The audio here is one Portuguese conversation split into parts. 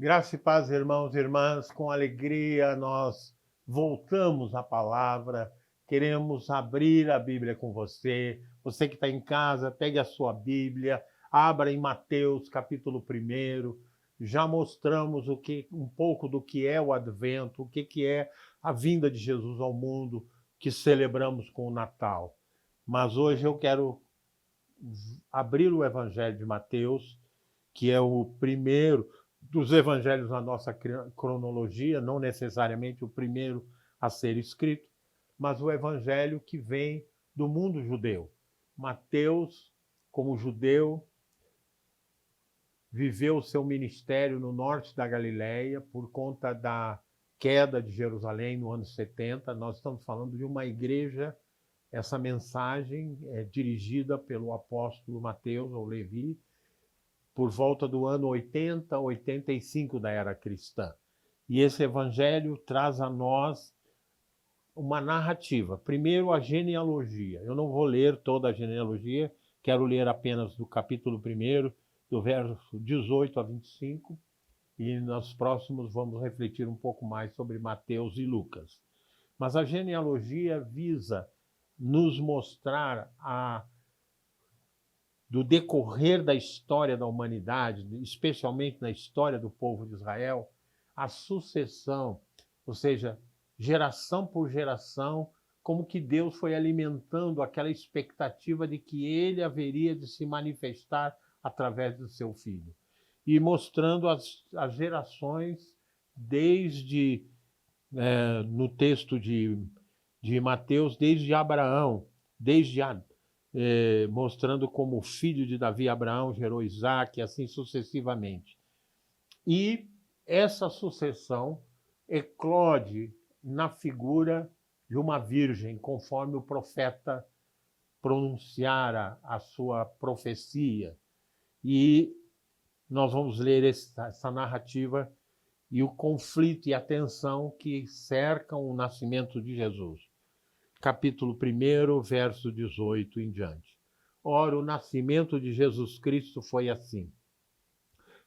Graça e paz, irmãos e irmãs, com alegria nós voltamos à palavra, queremos abrir a Bíblia com você. Você que está em casa, pegue a sua Bíblia, abra em Mateus capítulo 1. Já mostramos um pouco do que é o Advento, o que é a vinda de Jesus ao mundo, que celebramos com o Natal. Mas hoje eu quero abrir o Evangelho de Mateus, que é o primeiro dos evangelhos na nossa cronologia, não necessariamente o primeiro a ser escrito, mas o evangelho que vem do mundo judeu. Mateus, como judeu, viveu o seu ministério no norte da Galileia por conta da queda de Jerusalém no ano 70. Nós estamos falando de uma igreja. Essa mensagem é dirigida pelo apóstolo Mateus, ou Levi, por volta do ano 80, 85 da era cristã. E esse evangelho traz a nós uma narrativa. Primeiro, a genealogia. Eu não vou ler toda a genealogia, quero ler apenas do capítulo 1, do verso 18 a 25, e nos próximos vamos refletir um pouco mais sobre Mateus e Lucas. Mas a genealogia visa nos mostrar do decorrer da história da humanidade, especialmente na história do povo de Israel, a sucessão, ou seja, geração por geração, como que Deus foi alimentando aquela expectativa de que ele haveria de se manifestar através do seu filho. E mostrando as gerações desde, no texto de Mateus, desde Abraão, mostrando como o filho de Davi, Abraão, gerou Isaac, e assim sucessivamente. E essa sucessão eclode na figura de uma virgem, conforme o profeta pronunciara a sua profecia. E nós vamos ler essa narrativa e o conflito e a tensão que cercam o nascimento de Jesus. Capítulo 1, verso 18 em diante. Ora, o nascimento de Jesus Cristo foi assim.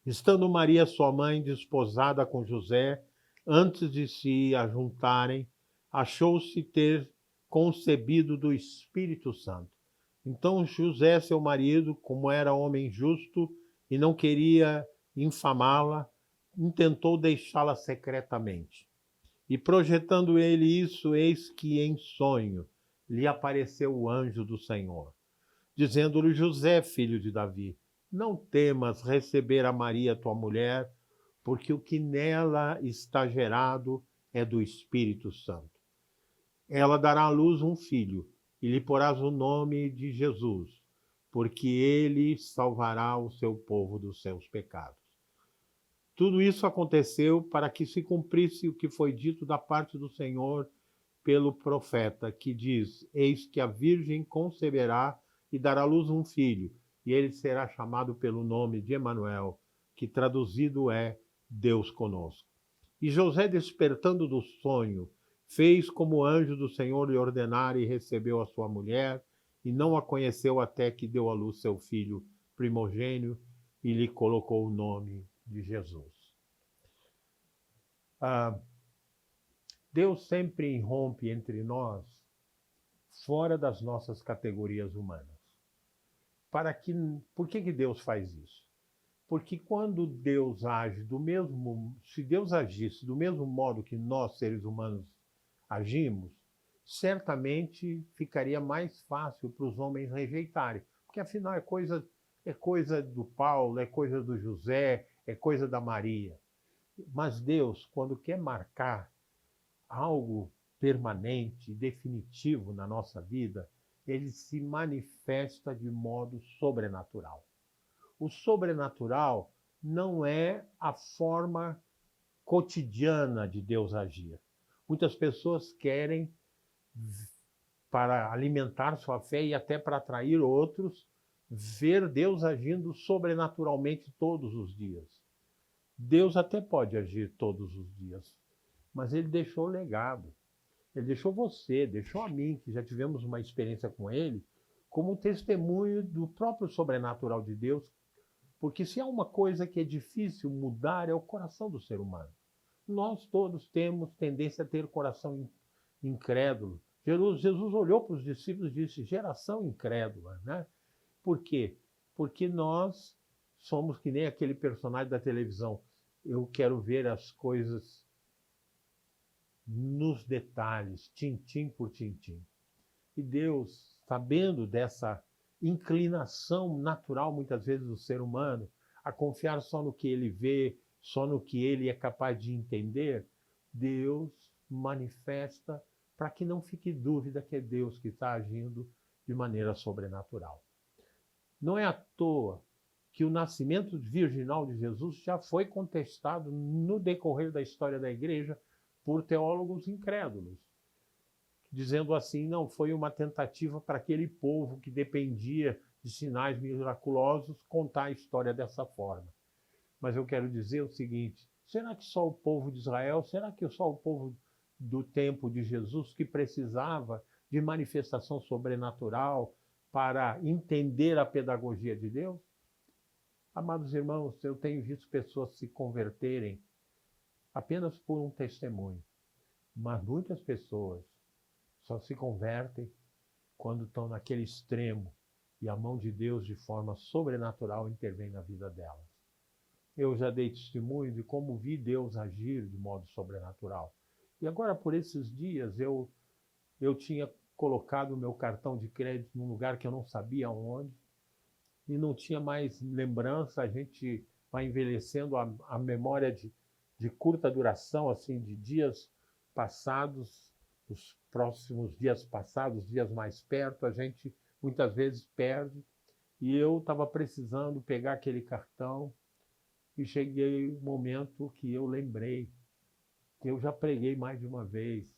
Estando Maria, sua mãe, desposada com José, antes de se ajuntarem, achou-se ter concebido do Espírito Santo. Então José, seu marido, como era homem justo e não queria infamá-la, intentou deixá-la secretamente. E projetando ele isso, eis que em sonho lhe apareceu o anjo do Senhor, dizendo-lhe: José, filho de Davi, não temas receber a Maria, tua mulher, porque o que nela está gerado é do Espírito Santo. Ela dará à luz um filho, e lhe porás o nome de Jesus, porque ele salvará o seu povo dos seus pecados. Tudo isso aconteceu para que se cumprisse o que foi dito da parte do Senhor pelo profeta, que diz: Eis que a virgem conceberá e dará à luz um filho, e ele será chamado pelo nome de Emanuel, que traduzido é Deus conosco. E José, despertando do sonho, fez como o anjo do Senhor lhe ordenara e recebeu a sua mulher, e não a conheceu até que deu à luz seu filho primogênito e lhe colocou o nome de Jesus. Deus sempre irrompe entre nós fora das nossas categorias humanas. Por que Deus faz isso? Porque quando Deus age se Deus agisse do mesmo modo que nós, seres humanos, agimos, certamente ficaria mais fácil para os homens rejeitarem. Porque afinal é coisa do Paulo, é coisa do José, é coisa da Maria. Mas Deus, quando quer marcar algo permanente, definitivo na nossa vida, ele se manifesta de modo sobrenatural. O sobrenatural não é a forma cotidiana de Deus agir. Muitas pessoas querem, para alimentar sua fé e até para atrair outros, ver Deus agindo sobrenaturalmente todos os dias. Deus até pode agir todos os dias, mas ele deixou o legado. Ele deixou você, deixou a mim, que já tivemos uma experiência com ele, como testemunho do próprio sobrenatural de Deus, Porque se há uma coisa que é difícil mudar é o coração do ser humano. Nós todos temos tendência a ter coração incrédulo. Jesus olhou para os discípulos e disse, geração incrédula, né? Por quê? Porque nós somos que nem aquele personagem da televisão. Eu quero ver as coisas nos detalhes, tintim por tintim. E Deus, sabendo dessa inclinação natural, muitas vezes, do ser humano, a confiar só no que ele vê, só no que ele é capaz de entender, Deus manifesta para que não fique dúvida que é Deus que está agindo de maneira sobrenatural. Não é à toa que o nascimento virginal de Jesus já foi contestado no decorrer da história da igreja por teólogos incrédulos, dizendo assim, não, foi uma tentativa para aquele povo que dependia de sinais miraculosos contar a história dessa forma. Mas eu quero dizer o seguinte, será que só o povo de Israel, será que só o povo do tempo de Jesus que precisava de manifestação sobrenatural para entender a pedagogia de Deus? Amados irmãos, eu tenho visto pessoas se converterem apenas por um testemunho, mas muitas pessoas só se convertem quando estão naquele extremo e a mão de Deus de forma sobrenatural intervém na vida delas. Eu já dei testemunho de como vi Deus agir de modo sobrenatural. E agora, por esses dias, eu tinha colocado o meu cartão de crédito num lugar que eu não sabia onde e não tinha mais lembrança. A gente vai envelhecendo a memória de curta duração, assim, de dias passados, os próximos dias passados, dias mais perto, a gente muitas vezes perde. E eu estava precisando pegar aquele cartão e cheguei um momento que eu lembrei, que eu já preguei mais de uma vez,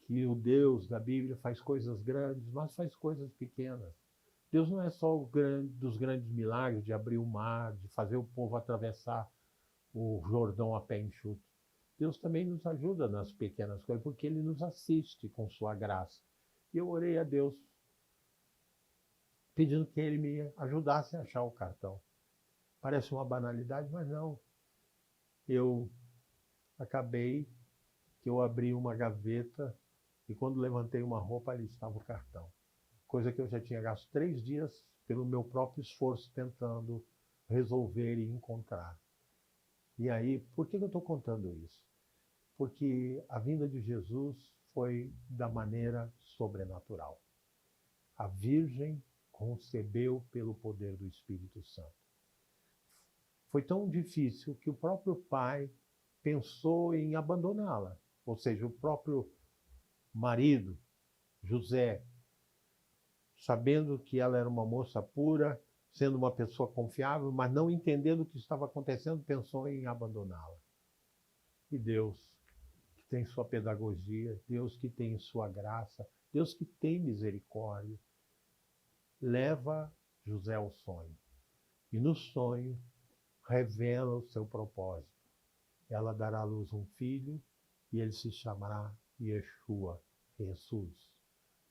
que o Deus da Bíblia faz coisas grandes, mas faz coisas pequenas. Deus não é só dos grandes milagres de abrir o mar, de fazer o povo atravessar o Jordão a pé enxuto. Deus também nos ajuda nas pequenas coisas, porque Ele nos assiste com sua graça. E eu orei a Deus, pedindo que Ele me ajudasse a achar o cartão. Parece uma banalidade, mas não. Eu acabei que eu abri uma gaveta e quando levantei uma roupa, ali estava o cartão. Coisa que eu já tinha gasto 3 dias pelo meu próprio esforço tentando resolver e encontrar. E aí, por que eu estou contando isso? Porque a vinda de Jesus foi da maneira sobrenatural. A Virgem concebeu pelo poder do Espírito Santo. Foi tão difícil que o próprio pai pensou em abandoná-la. Ou seja, o próprio marido, José, sabendo que ela era uma moça pura, sendo uma pessoa confiável, mas não entendendo o que estava acontecendo, pensou em abandoná-la. E Deus, que tem sua pedagogia, Deus que tem sua graça, Deus que tem misericórdia, leva José ao sonho. E no sonho, revela o seu propósito. Ela dará à luz um filho e ele se chamará Yeshua, Jesus,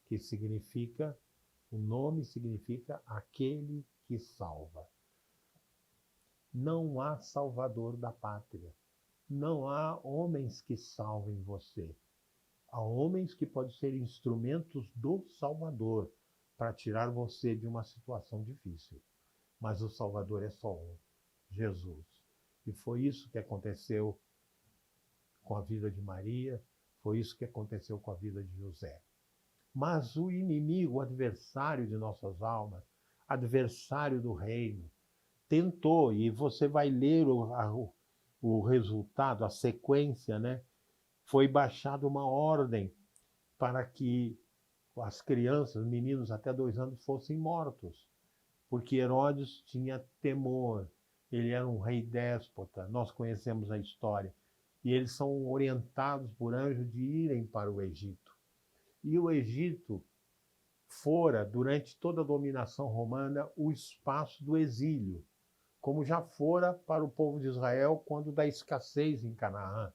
que significa, o nome significa aquele que salva. Não há salvador da pátria. Não há homens que salvem você. Há homens que podem ser instrumentos do Salvador para tirar você de uma situação difícil. Mas o Salvador é só um, Jesus. E foi isso que aconteceu com a vida de Maria, foi isso que aconteceu com a vida de José. Mas o inimigo, o adversário de nossas almas, adversário do reino, tentou, e você vai ler o resultado, a sequência, né? Foi baixada uma ordem para que as crianças, meninos até 2 anos, fossem mortos, porque Herodes tinha temor, ele era um rei déspota, nós conhecemos a história, e eles são orientados por anjo de irem para o Egito. E o Egito fora, durante toda a dominação romana, o espaço do exílio, como já fora para o povo de Israel quando da escassez em Canaã,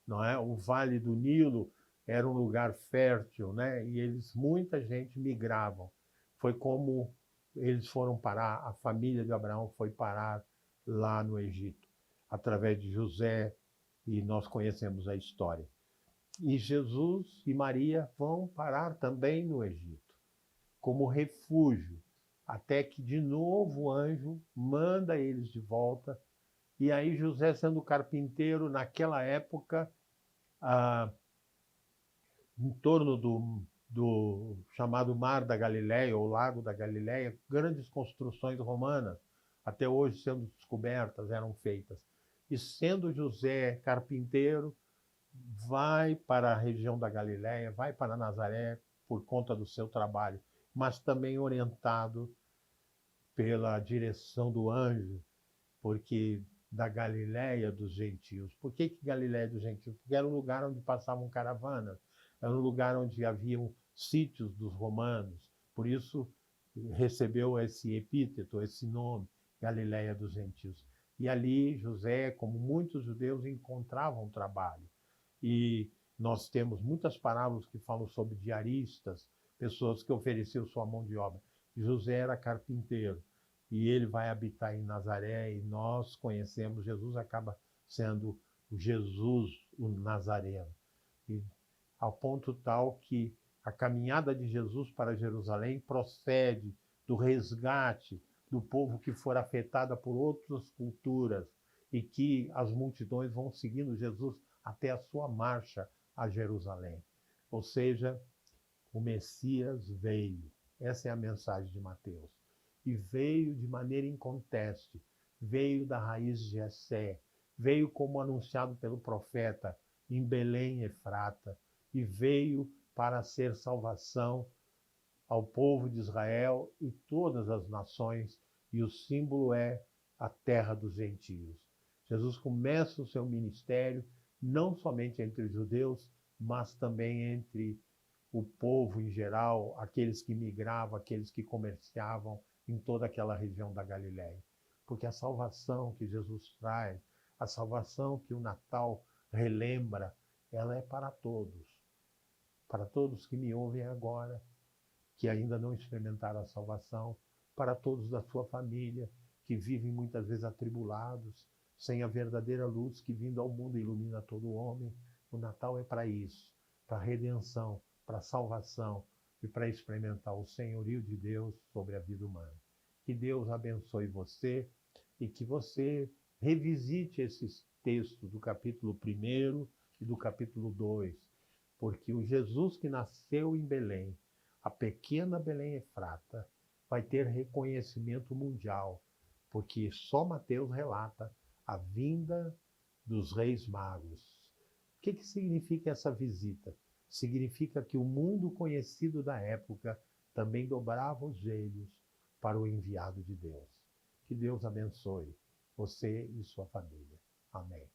não é? O Vale do Nilo era um lugar fértil, né? E muita gente migravam. Foi como eles foram parar, a família de Abraão foi parar lá no Egito, através de José, e nós conhecemos a história. E Jesus e Maria vão parar também no Egito, como refúgio, até que de novo o anjo manda eles de volta. E aí José, sendo carpinteiro, naquela época, em torno do chamado Mar da Galileia, ou Lago da Galileia, grandes construções romanas, até hoje sendo descobertas, eram feitas. E sendo José carpinteiro, vai para a região da Galileia, vai para Nazaré por conta do seu trabalho, mas também orientado pela direção do anjo, porque da Galileia dos gentios. Por que Galileia dos gentios? Porque era um lugar onde passavam caravanas, era um lugar onde haviam sítios dos romanos. Por isso recebeu esse epíteto, esse nome, Galileia dos gentios. E ali José, como muitos judeus, encontravam trabalho. E nós temos muitas parábolas que falam sobre diaristas, pessoas que ofereciam sua mão de obra. José era carpinteiro e ele vai habitar em Nazaré, e nós conhecemos, Jesus acaba sendo o Jesus, o Nazareno. E ao ponto tal que a caminhada de Jesus para Jerusalém procede do resgate do povo que for afetado por outras culturas, e que as multidões vão seguindo Jesus até a sua marcha a Jerusalém. Ou seja, o Messias veio. Essa é a mensagem de Mateus. E veio de maneira inconteste, veio da raiz de Jessé, veio como anunciado pelo profeta em Belém, Efrata, e veio para ser salvação ao povo de Israel e todas as nações, e o símbolo é a terra dos gentios. Jesus começa o seu ministério não somente entre os judeus, mas também entre o povo em geral, aqueles que migravam, aqueles que comerciavam em toda aquela região da Galileia. Porque a salvação que Jesus traz, a salvação que o Natal relembra, ela é para todos que me ouvem agora, que ainda não experimentaram a salvação, para todos da sua família, que vivem muitas vezes atribulados, sem a verdadeira luz que vindo ao mundo ilumina todo homem. O Natal é para isso, para a redenção, para a salvação e para experimentar o senhorio de Deus sobre a vida humana. Que Deus abençoe você e que você revisite esses textos do capítulo 1 e do capítulo 2, porque o Jesus que nasceu em Belém, a pequena Belém Efrata, vai ter reconhecimento mundial, porque só Mateus relata a vinda dos reis magos. O que significa essa visita? Significa que o mundo conhecido da época também dobrava os joelhos para o enviado de Deus. Que Deus abençoe você e sua família. Amém.